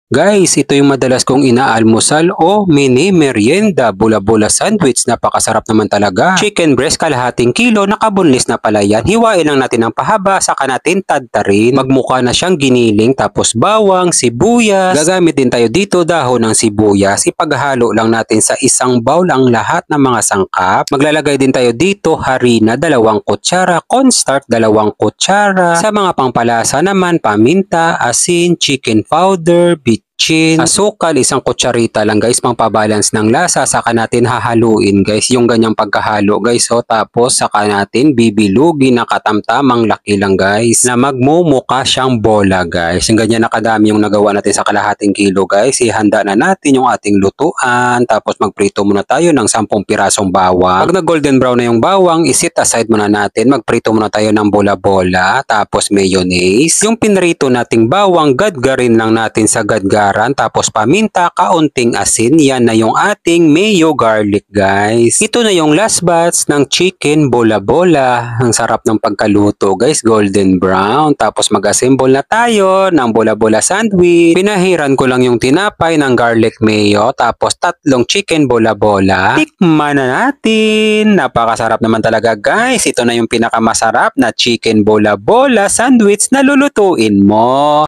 Guys, ito yung madalas kong inaalmusal o mini merienda, bola-bola sandwich. Napakasarap naman talaga. Chicken breast kalahating kilo, nakabunlis na pala yan. Hiwain lang natin ng pahaba, saka natin tadtarin. Magmukha na siyang giniling, tapos bawang, sibuyas. Gagamit din tayo dito dahon ng sibuyas. Ipaghalo lang natin sa isang bowl ang lahat ng mga sangkap. Maglalagay din tayo dito harina, 2 kutsara, cornstarch, 2 kutsara. Sa mga pangpalasa naman, paminta, asin, chicken powder, asukal, 1 kutsarita lang guys, pang pabalance ng lasa. Saka natin hahaluin guys, yung ganyang pagkahalo guys. So, tapos saka natin bibilugin na katamtamang laki lang guys, na magmumuka siyang bola guys. Yung ganyan nakadami yung nagawa natin sa kalahating kilo guys. Ihanda na natin yung ating lutuan. Tapos magprito muna tayo ng 10 pirasong bawang. Pag nag golden brown na yung bawang, isit aside muna natin. Magprito muna tayo ng bola-bola. Tapos mayonnaise. Yung pinrito nating bawang, gadgarin lang natin sa gadgar. Tapos paminta, kaunting asin. Yan na yung ating mayo garlic guys. Ito na yung last batch ng chicken bola-bola. Ang sarap ng pagkaluto guys, golden brown. Tapos mag-assemble na tayo ng bola-bola sandwich. Pinahiran ko lang yung tinapay ng garlic mayo. Tapos 3 chicken bola-bola. Tikman na natin. Napakasarap naman talaga guys. Ito na yung pinakamasarap na chicken bola-bola sandwich na lulutuin mo.